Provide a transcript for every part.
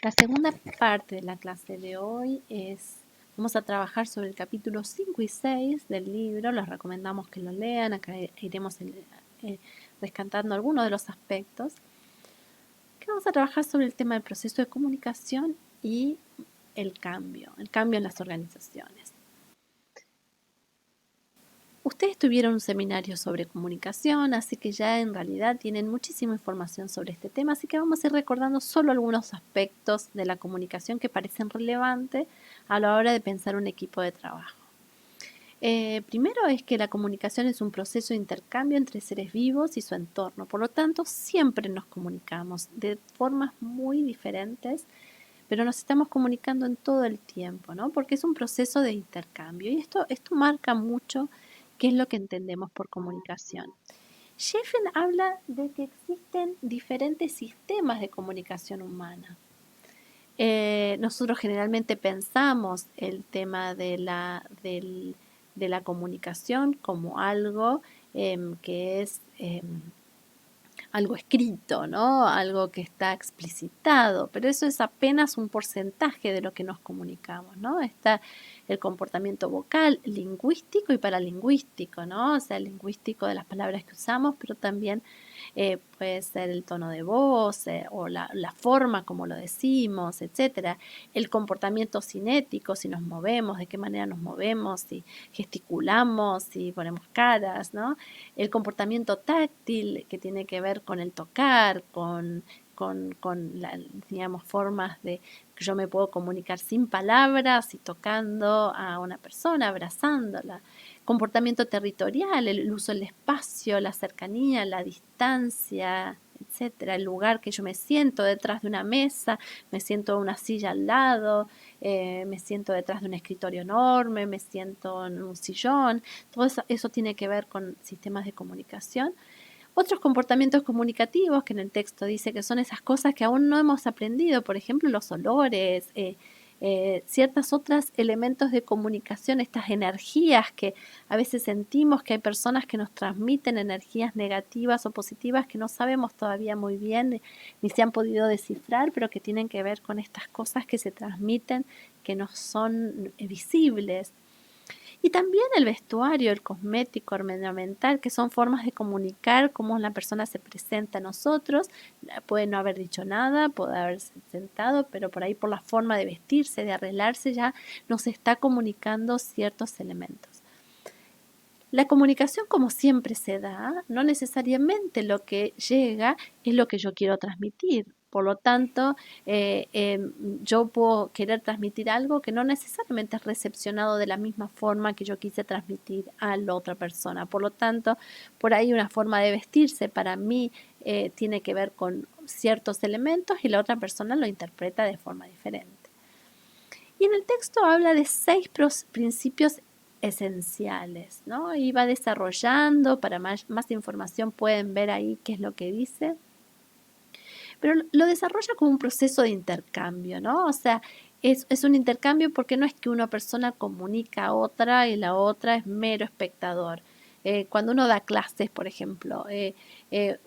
La segunda parte de la clase de hoy vamos a trabajar sobre el capítulo 5 y 6 del libro. Les recomendamos que lo lean. Acá iremos rescatando algunos de los aspectos. Que vamos a trabajar sobre el tema del proceso de comunicación y el cambio en las organizaciones. Ustedes tuvieron un seminario sobre comunicación, así que ya en realidad tienen muchísima información sobre este tema, así que vamos a ir recordando solo algunos aspectos de la comunicación que parecen relevantes a la hora de pensar un equipo de trabajo. Primero es que la comunicación es un proceso de intercambio entre seres vivos y su entorno, por lo tanto siempre nos comunicamos de formas muy diferentes, pero nos estamos comunicando en todo el tiempo, ¿no? Porque es un proceso de intercambio y esto marca mucho qué es lo que entendemos por comunicación. Sheffield habla de que existen diferentes sistemas de comunicación humana. Nosotros generalmente pensamos el tema de la comunicación como algo que es algo escrito, ¿no? Algo que está explicitado, pero eso es apenas un porcentaje de lo que nos comunicamos, ¿no? Está el comportamiento vocal, lingüístico y paralingüístico, ¿no? O sea, el lingüístico de las palabras que usamos, pero también puede ser el tono de voz o la forma como lo decimos, etcétera. El comportamiento cinético, si nos movemos, de qué manera nos movemos, si gesticulamos, si ponemos caras, ¿no? El comportamiento táctil, que tiene que ver con el tocar, con digamos, formas de que yo me puedo comunicar sin palabras y tocando a una persona, abrazándola. Comportamiento territorial, el uso del espacio, la cercanía, la distancia, etcétera. El lugar que yo me siento detrás de una mesa, me siento en una silla al lado, me siento detrás de un escritorio enorme, me siento en un sillón. Todo eso tiene que ver con sistemas de comunicación. Otros comportamientos comunicativos que en el texto dice que son esas cosas que aún no hemos aprendido, por ejemplo, los olores, ciertos otros elementos de comunicación, estas energías que a veces sentimos que hay personas que nos transmiten energías negativas o positivas que no sabemos todavía muy bien ni se han podido descifrar, pero que tienen que ver con estas cosas que se transmiten que no son visibles. Y también el vestuario, el cosmético, ornamental, que son formas de comunicar cómo la persona se presenta a nosotros. Puede no haber dicho nada, puede haberse sentado, pero por ahí por la forma de vestirse, de arreglarse, ya nos está comunicando ciertos elementos. La comunicación, como siempre se da, no necesariamente lo que llega es lo que yo quiero transmitir. Por lo tanto, yo puedo querer transmitir algo que no necesariamente es recepcionado de la misma forma que yo quise transmitir a la otra persona. Por lo tanto, por ahí una forma de vestirse para mí tiene que ver con ciertos elementos y la otra persona lo interpreta de forma diferente. Y en el texto habla de 6 principios esenciales, ¿no? Y va desarrollando, para más información pueden ver ahí qué es lo que dice. Pero lo desarrolla como un proceso de intercambio, ¿no? O sea, es un intercambio porque no es que una persona comunica a otra y la otra es mero espectador. Cuando uno da clases, por ejemplo,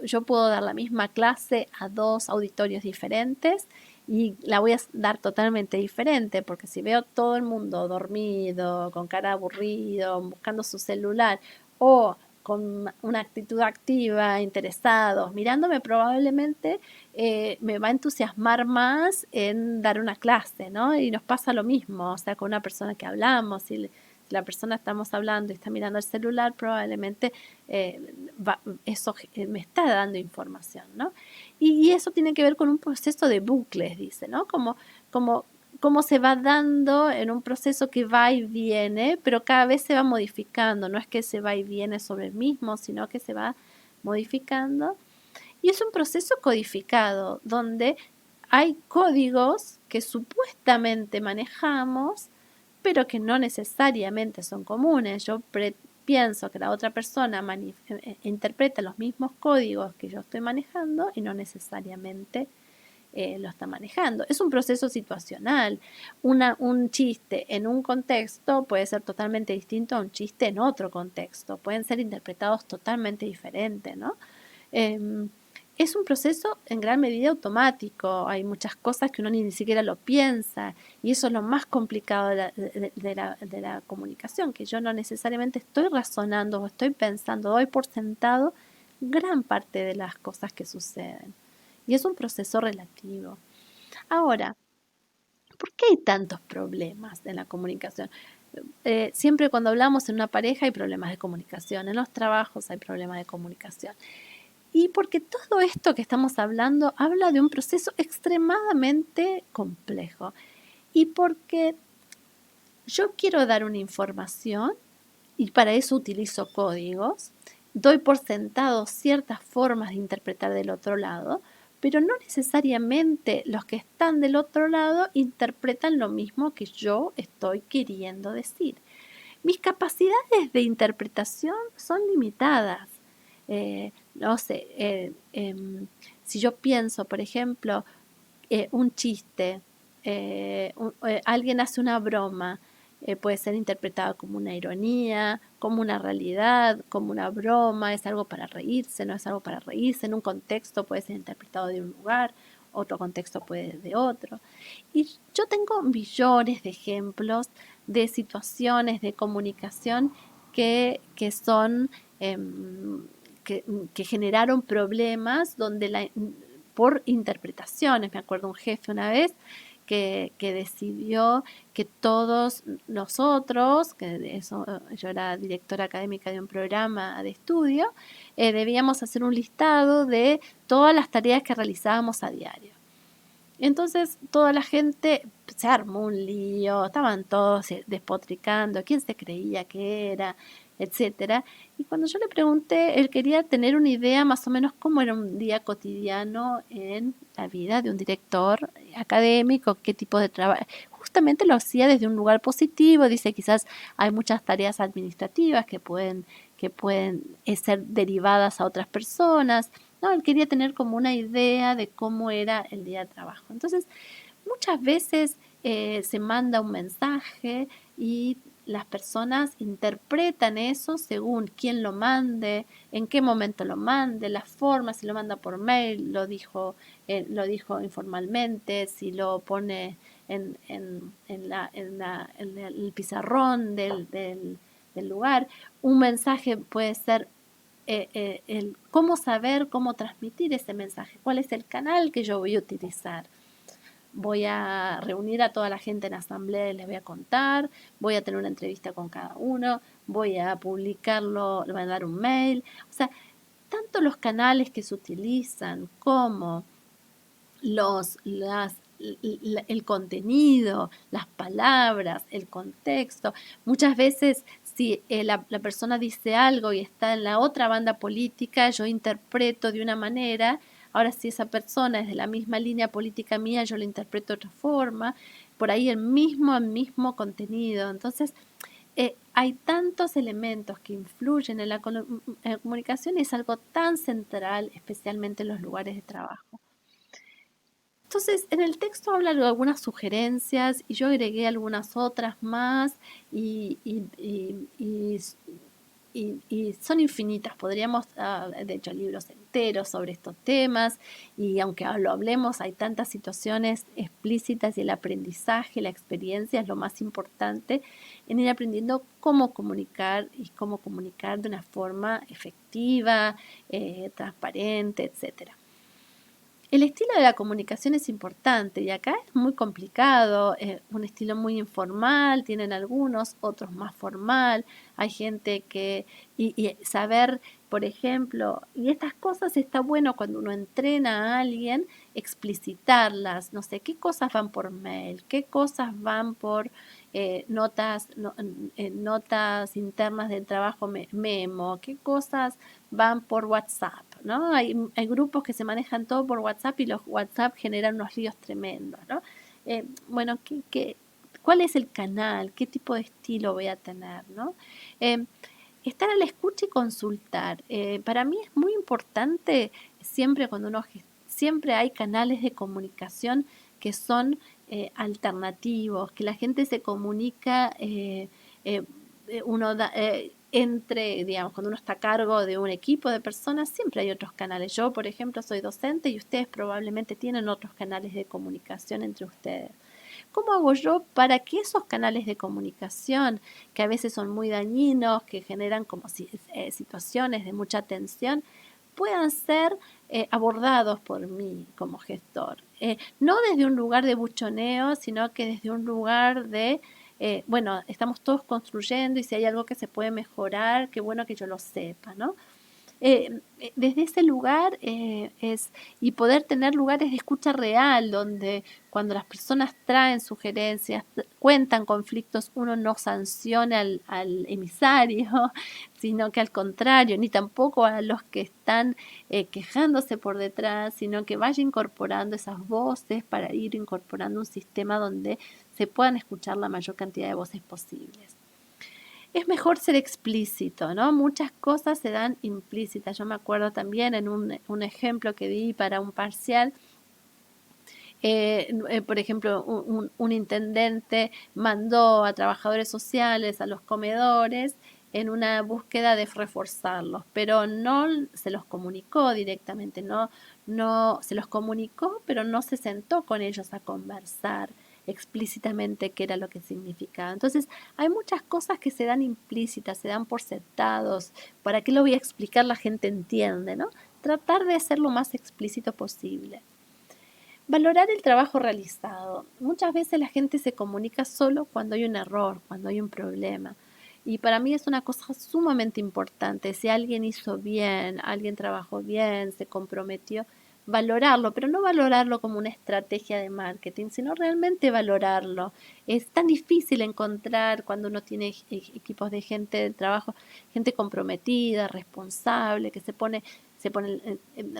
yo puedo dar la misma clase a 2 auditorios diferentes y la voy a dar totalmente diferente, porque si veo todo el mundo dormido, con cara aburrido, buscando su celular, o con una actitud activa, interesados, mirándome, probablemente me va a entusiasmar más en dar una clase, ¿no? Y nos pasa lo mismo, o sea, con una persona que hablamos, si la persona estamos hablando y está mirando el celular, probablemente eso me está dando información, ¿no? Y eso tiene que ver con un proceso de bucles, dice, ¿no? Como se va dando en un proceso que va y viene, pero cada vez se va modificando, no es que se va y viene sobre el mismo, sino que se va modificando. Y es un proceso codificado, donde hay códigos que supuestamente manejamos, pero que no necesariamente son comunes. Yo pienso que la otra persona interpreta los mismos códigos que yo estoy manejando y no necesariamente lo está manejando. Es un proceso situacional. Un chiste en un contexto puede ser totalmente distinto a un chiste en otro contexto. Pueden ser interpretados totalmente diferentes, ¿no? es un proceso en gran medida automático, hay muchas cosas que uno ni siquiera lo piensa y eso es lo más complicado de la comunicación, que yo no necesariamente estoy razonando o estoy pensando, doy por sentado gran parte de las cosas que suceden y es un proceso relativo. Ahora, ¿por qué hay tantos problemas en la comunicación? Siempre cuando hablamos en una pareja hay problemas de comunicación, en los trabajos hay problemas de comunicación. Y porque todo esto que estamos hablando habla de un proceso extremadamente complejo. Y porque yo quiero dar una información y para eso utilizo códigos, doy por sentado ciertas formas de interpretar del otro lado, pero no necesariamente los que están del otro lado interpretan lo mismo que yo estoy queriendo decir. Mis capacidades de interpretación son limitadas. No sé, si yo pienso, por ejemplo, un chiste, alguien hace una broma, puede ser interpretado como una ironía, como una realidad, como una broma, es algo para reírse, no es algo para reírse, en un contexto puede ser interpretado de un lugar, otro contexto puede de otro. Y yo tengo millones de ejemplos de situaciones de comunicación que son eh, que generaron problemas donde por interpretaciones. Me acuerdo un jefe una vez que decidió que todos nosotros, que eso, yo era directora académica de un programa de estudio, debíamos hacer un listado de todas las tareas que realizábamos a diario. Entonces toda la gente se armó un lío, estaban todos despotricando, quién se creía que era, etcétera. Y cuando yo le pregunté, él quería tener una idea más o menos cómo era un día cotidiano en la vida de un director académico, qué tipo de trabajo. Justamente lo hacía desde un lugar positivo, dice quizás hay muchas tareas administrativas que pueden ser derivadas a otras personas. No, él quería tener como una idea de cómo era el día de trabajo. Entonces, muchas veces se manda un mensaje y las personas interpretan eso según quién lo mande, en qué momento lo mande, la forma, si lo manda por mail, lo dijo informalmente, si lo pone en el pizarrón del lugar. Un mensaje puede ser el cómo saber cómo transmitir ese mensaje, cuál es el canal que yo voy a utilizar. Voy a reunir a toda la gente en asamblea y les voy a contar, voy a tener una entrevista con cada uno, voy a publicarlo, le voy a dar un mail. O sea, tanto los canales que se utilizan como el contenido, las palabras, el contexto. Muchas veces si la persona dice algo y está en la otra banda política, yo interpreto de una manera. Ahora, si esa persona es de la misma línea política mía, yo lo interpreto de otra forma. Por ahí el mismo contenido. Entonces, hay tantos elementos que influyen en la comunicación y es algo tan central, especialmente en los lugares de trabajo. Entonces, en el texto habla de algunas sugerencias y yo agregué algunas otras más y, y- y- y y son infinitas. Podríamos, de hecho, libros enteros sobre estos temas y aunque lo hablemos, hay tantas situaciones explícitas y el aprendizaje, la experiencia es lo más importante en ir aprendiendo cómo comunicar y cómo comunicar de una forma efectiva, transparente, etcétera. El estilo de la comunicación es importante y acá es muy complicado, un estilo muy informal, tienen algunos, otros más formal, hay gente y saber, por ejemplo, y estas cosas está bueno cuando uno entrena a alguien, explicitarlas, no sé, qué cosas van por mail, qué cosas van por notas internas del trabajo memo, qué cosas van por WhatsApp, ¿no? Hay grupos que se manejan todo por WhatsApp y los WhatsApp generan unos líos tremendos, ¿no? Bueno, ¿cuál es el canal? ¿Qué tipo de estilo voy a tener, ¿no? Eh, Estar a la escucha y consultar. Para mí es muy importante siempre siempre hay canales de comunicación que son alternativos, que la gente se comunica, eh, uno da, digamos, cuando uno está a cargo de un equipo de personas, siempre hay otros canales. Yo, por ejemplo, soy docente y ustedes probablemente tienen otros canales de comunicación entre ustedes. ¿Cómo hago yo para que esos canales de comunicación, que a veces son muy dañinos, que generan como situaciones de mucha tensión, puedan ser abordados por mí como gestor? No desde un lugar de buchoneo, sino que desde un lugar de, bueno, estamos todos construyendo y si hay algo que se puede mejorar, qué bueno que yo lo sepa, ¿no? Desde ese lugar y poder tener lugares de escucha real, donde cuando las personas traen sugerencias, cuentan conflictos, uno no sanciona al emisario, sino que al contrario, ni tampoco a los que están quejándose por detrás, sino que vaya incorporando esas voces para ir incorporando un sistema donde se puedan escuchar la mayor cantidad de voces posibles. Es mejor ser explícito, ¿no? Muchas cosas se dan implícitas. Yo me acuerdo también en un ejemplo que di para un parcial, por ejemplo, un intendente mandó a trabajadores sociales a los comedores en una búsqueda de reforzarlos, pero no se los comunicó directamente, no se los comunicó, pero no se sentó con ellos a conversar explícitamente qué era lo que significaba. Entonces, hay muchas cosas que se dan implícitas, se dan por sentados. ¿Para qué lo voy a explicar? La gente entiende, ¿no? Tratar de ser lo más explícito posible. Valorar el trabajo realizado. Muchas veces la gente se comunica solo cuando hay un error, cuando hay un problema. Y para mí es una cosa sumamente importante. Si alguien hizo bien, alguien trabajó bien, se comprometió, valorarlo, pero no valorarlo como una estrategia de marketing, sino realmente valorarlo. Es tan difícil encontrar cuando uno tiene equipos de gente de trabajo, gente comprometida, responsable, que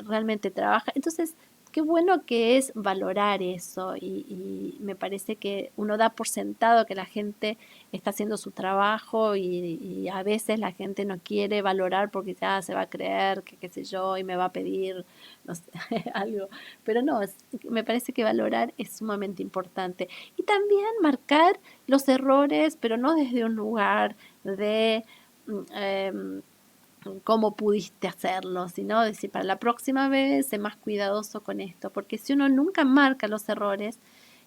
realmente trabaja. Entonces, qué bueno que es valorar eso y me parece que uno da por sentado que la gente está haciendo su trabajo y a veces la gente no quiere valorar porque ya se va a creer que qué sé yo y me va a pedir no sé, algo, pero no, me parece que valorar es sumamente importante y también marcar los errores, pero no desde un lugar de cómo pudiste hacerlo, sino decir, para la próxima vez, sé más cuidadoso con esto, porque si uno nunca marca los errores,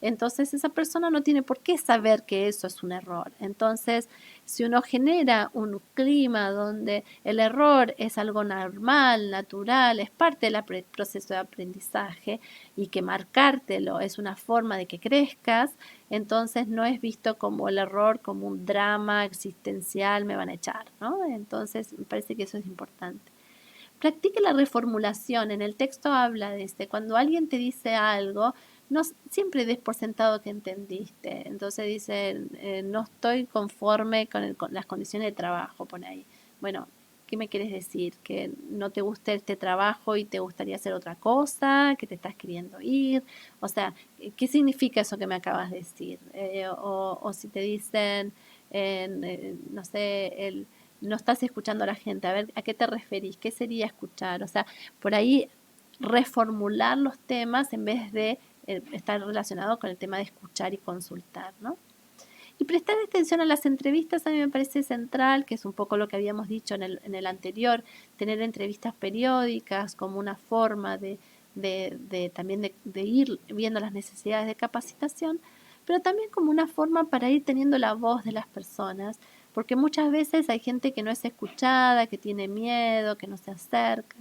entonces esa persona no tiene por qué saber que eso es un error. Entonces, si uno genera un clima donde el error es algo normal, natural, es parte del proceso de aprendizaje y que marcártelo es una forma de que crezcas, entonces no es visto como el error, como un drama existencial, me van a echar, ¿no? Entonces me parece que eso es importante. Practique la reformulación. En el texto habla de cuando alguien te dice algo, no siempre des por sentado que entendiste. Entonces dice, no estoy conforme con las condiciones de trabajo, pone ahí. Bueno, ¿qué me quieres decir? ¿Que no te gusta este trabajo y te gustaría hacer otra cosa? ¿Que te estás queriendo ir? O sea, ¿qué significa eso que me acabas de decir? O si te dicen, no sé, no estás escuchando a la gente, a ver, ¿a qué te referís? ¿Qué sería escuchar? O sea, por ahí reformular los temas en vez de estar relacionado con el tema de escuchar y consultar, ¿no? Y prestar atención a las entrevistas a mí me parece central, que es un poco lo que habíamos dicho en el anterior, tener entrevistas periódicas como una forma también de ir viendo las necesidades de capacitación, pero también como una forma para ir teniendo la voz de las personas, porque muchas veces hay gente que no es escuchada, que tiene miedo, que no se acerca.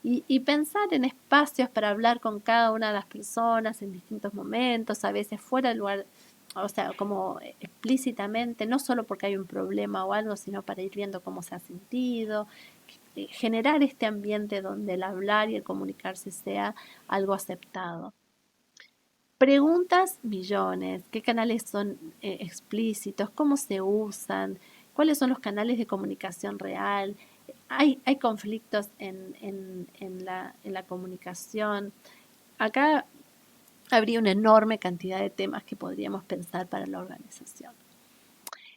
Y pensar en espacios para hablar con cada una de las personas en distintos momentos, a veces fuera del lugar, o sea, como explícitamente, no solo porque hay un problema o algo, sino para ir viendo cómo se ha sentido, generar este ambiente donde el hablar y el comunicarse sea algo aceptado. Preguntas millones, ¿qué canales son explícitos? ¿Cómo se usan? ¿Cuáles son los canales de comunicación real? Hay conflictos en la comunicación. Acá habría una enorme cantidad de temas que podríamos pensar para la organización.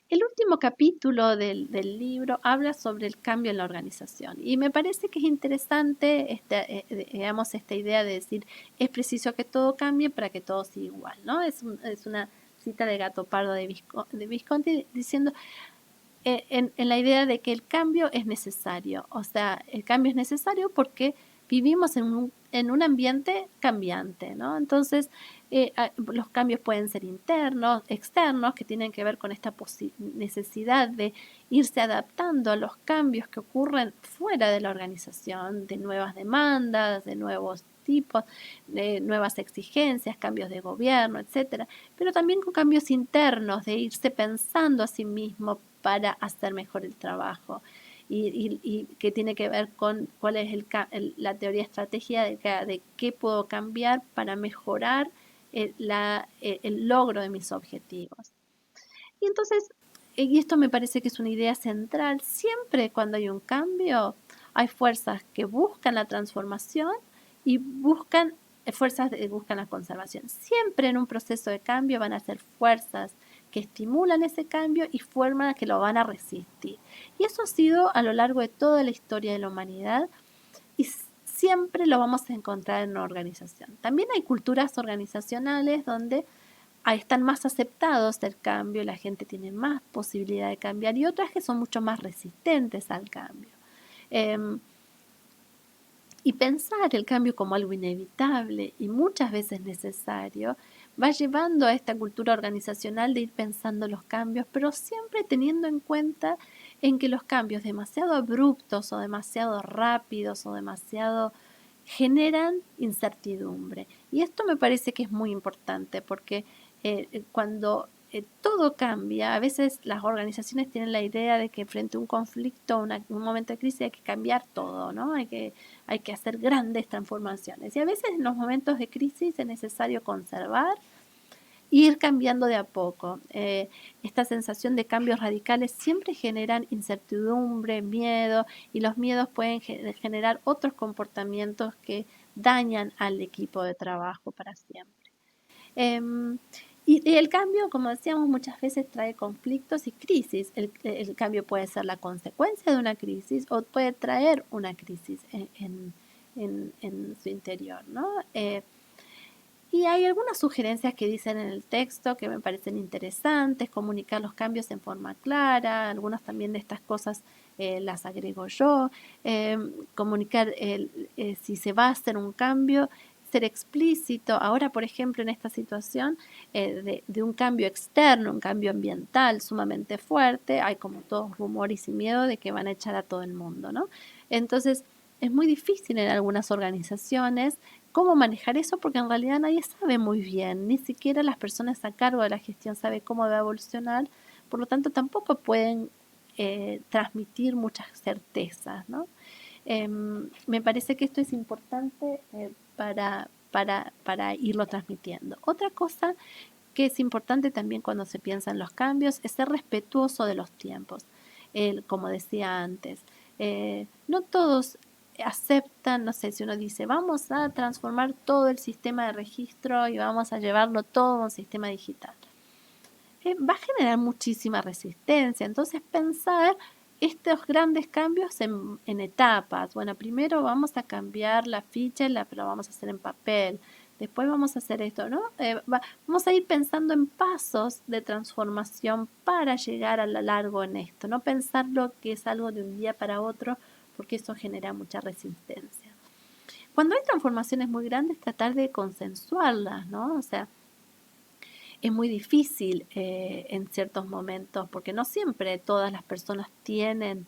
El último capítulo del libro habla sobre el cambio en la organización y me parece que es interesante digamos, esta idea de decir es preciso que todo cambie para que todo siga igual, ¿no? Es una cita de Gato Pardo de Visconti diciendo en la idea de que el cambio es necesario. O sea, el cambio es necesario porque vivimos en un ambiente cambiante, ¿no? Entonces, los cambios pueden ser internos, externos, que tienen que ver con esta necesidad de irse adaptando a los cambios que ocurren fuera de la organización, de nuevas demandas, de nuevos tipos, de nuevas exigencias, cambios de gobierno, etcétera, pero también con cambios internos, de irse pensando a sí mismo para hacer mejor el trabajo. Y que tiene que ver con cuál es la teoría estrategia de qué puedo cambiar para mejorar el logro de mis objetivos. Y entonces, y esto me parece que es una idea central, siempre cuando hay un cambio, hay fuerzas que buscan la transformación y buscan la conservación. Siempre en un proceso de cambio van a ser fuerzas que estimulan ese cambio y fuerzas que lo van a resistir. Y eso ha sido a lo largo de toda la historia de la humanidad y siempre lo vamos a encontrar en una organización. También hay culturas organizacionales donde están más aceptados del cambio, la gente tiene más posibilidad de cambiar y otras que son mucho más resistentes al cambio. Y pensar el cambio como algo inevitable y muchas veces necesario va llevando a esta cultura organizacional de ir pensando los cambios, pero siempre teniendo en cuenta en que los cambios demasiado abruptos o demasiado rápidos o demasiado generan incertidumbre. Y esto me parece que es muy importante porque cuando todo cambia, a veces las organizaciones tienen la idea de que frente a un conflicto, un momento de crisis hay que cambiar todo, ¿no? Hay que hacer grandes transformaciones. Y a veces en los momentos de crisis es necesario conservar e ir cambiando de a poco. Esta sensación de cambios radicales siempre generan incertidumbre, miedo, y los miedos pueden generar otros comportamientos que dañan al equipo de trabajo para siempre. Y el cambio, como decíamos, muchas veces trae conflictos y crisis. El cambio puede ser la consecuencia de una crisis o puede traer una crisis en su interior, ¿no? Y hay algunas sugerencias que dicen en el texto que me parecen interesantes, comunicar los cambios en forma clara, algunas también de estas cosas las agrego yo, comunicar si se va a hacer un cambio, ser explícito. Ahora, por ejemplo, en esta situación de un cambio externo, un cambio ambiental sumamente fuerte, hay como todos rumores y miedo de que van a echar a todo el mundo, ¿no? Entonces, es muy difícil en algunas organizaciones cómo manejar eso porque en realidad nadie sabe muy bien, ni siquiera las personas a cargo de la gestión saben cómo va a evolucionar, por lo tanto tampoco pueden transmitir muchas certezas, ¿no? Me parece que esto es importante para irlo transmitiendo. Otra cosa que es importante también cuando se piensa en los cambios es ser respetuoso de los tiempos. Como decía antes, no todos aceptan, no sé, si uno dice, vamos a transformar todo el sistema de registro y vamos a llevarlo todo a un sistema digital. Va a generar muchísima resistencia. Entonces, pensar estos grandes cambios en etapas. Bueno, primero vamos a cambiar la ficha, pero vamos a hacer en papel. Después vamos a hacer esto, ¿no? Vamos a ir pensando en pasos de transformación para llegar a lo largo en esto. No pensarlo que es algo de un día para otro, porque eso genera mucha resistencia. Cuando hay transformaciones muy grandes, tratar de consensuarlas, ¿no? O sea, es muy difícil en ciertos momentos, porque no siempre todas las personas tienen,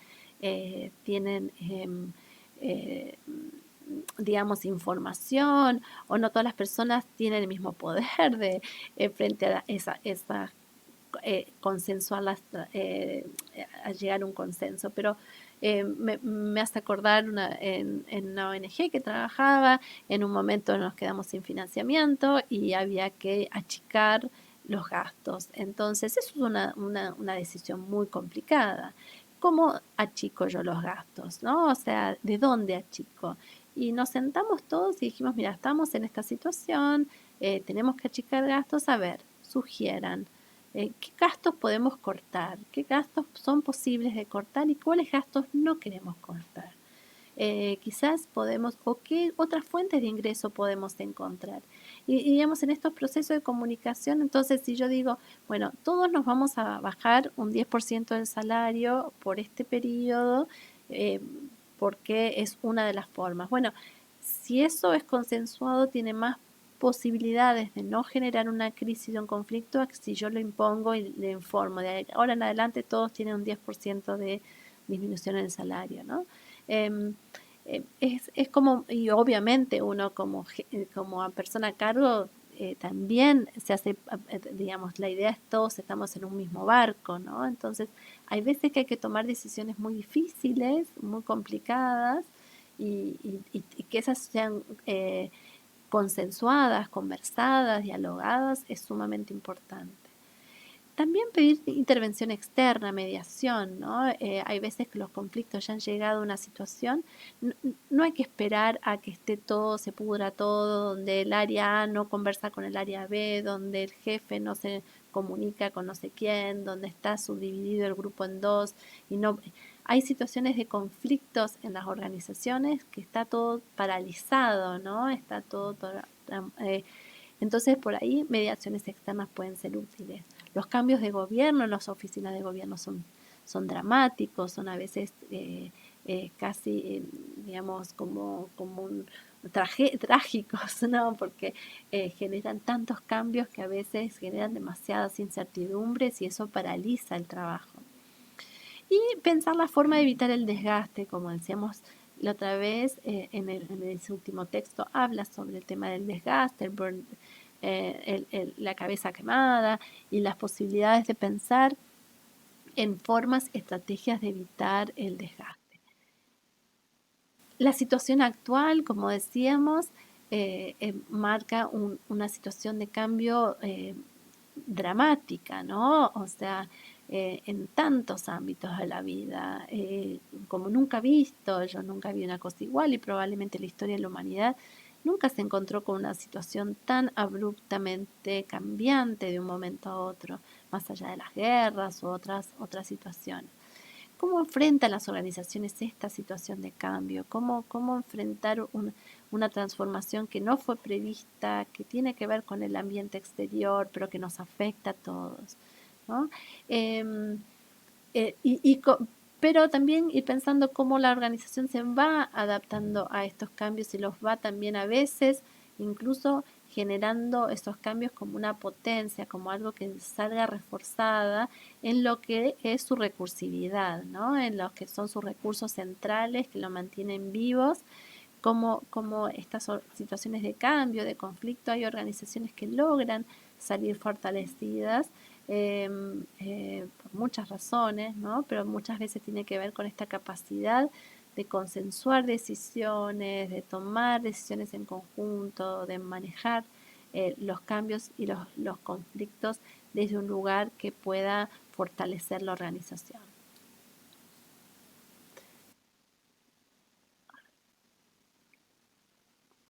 digamos, información, o no todas las personas tienen el mismo poder de frente a esa consensuarlas, a llegar a un consenso. Pero me hace acordar en una ONG que trabajaba, en un momento nos quedamos sin financiamiento y había que achicar los gastos. Entonces, eso es una decisión muy complicada. ¿Cómo achico yo los gastos? ¿No? O sea, ¿de dónde achico? Y nos sentamos todos y dijimos, mira, estamos en esta situación, tenemos que achicar gastos, a ver, sugieran. ¿Qué gastos podemos cortar? ¿Qué gastos son posibles de cortar y cuáles gastos no queremos cortar? Quizás podemos, o qué otras fuentes de ingreso podemos encontrar. Y digamos, en estos procesos de comunicación, entonces si yo digo, bueno, todos nos vamos a bajar un 10% del salario por este periodo, eh, porque es una de las formas. Bueno, si eso es consensuado, tiene más posibilidades de no generar una crisis o un conflicto a que si yo lo impongo y le informo. De ahora en adelante todos tienen un 10% de disminución en el salario, ¿no? Eh, es como, y obviamente uno como persona a cargo también se hace, digamos, la idea es todos estamos en un mismo barco, ¿no? Entonces, hay veces que hay que tomar decisiones muy difíciles, muy complicadas, y que esas sean consensuadas, conversadas, dialogadas, es sumamente importante. También pedir intervención externa, mediación, ¿no? Hay veces que los conflictos ya han llegado a una situación, no, no hay que esperar a que esté todo, se pudra todo, donde el área A no conversa con el área B, donde el jefe no se comunica con no sé quién, donde está subdividido el grupo en dos, y no hay situaciones de conflictos en las organizaciones que está todo paralizado, ¿no? Está todo entonces, por ahí mediaciones externas pueden ser útiles. Los cambios de gobierno en las oficinas de gobierno son dramáticos, son a veces casi, digamos, como trágicos, ¿no? Porque generan tantos cambios que a veces generan demasiadas incertidumbres y eso paraliza el trabajo. Y pensar la forma de evitar el desgaste, como decíamos la otra vez, en ese último texto habla sobre el tema del desgaste, la cabeza quemada y las posibilidades de pensar en formas, estrategias de evitar el desgaste. La situación actual, como decíamos, marca una situación de cambio dramática, ¿no? O sea, en tantos ámbitos de la vida, como nunca visto, yo nunca vi una cosa igual y probablemente la historia de la humanidad nunca se encontró con una situación tan abruptamente cambiante de un momento a otro, más allá de las guerras u otras situaciones. ¿Cómo enfrentan las organizaciones esta situación de cambio? ¿Cómo enfrentar una transformación que no fue prevista, que tiene que ver con el ambiente exterior, pero que nos afecta a todos? ¿No? Eh, eh, y, y pero también ir pensando cómo la organización se va adaptando a estos cambios y los va también a veces incluso generando esos cambios como una potencia, como algo que salga reforzada en lo que es su recursividad, ¿no? En lo que son sus recursos centrales que lo mantienen vivos, como estas situaciones de cambio, de conflicto, hay organizaciones que logran salir fortalecidas por muchas razones, ¿no? Pero muchas veces tiene que ver con esta capacidad de consensuar decisiones, de tomar decisiones en conjunto, de manejar los cambios y los conflictos desde un lugar que pueda fortalecer la organización.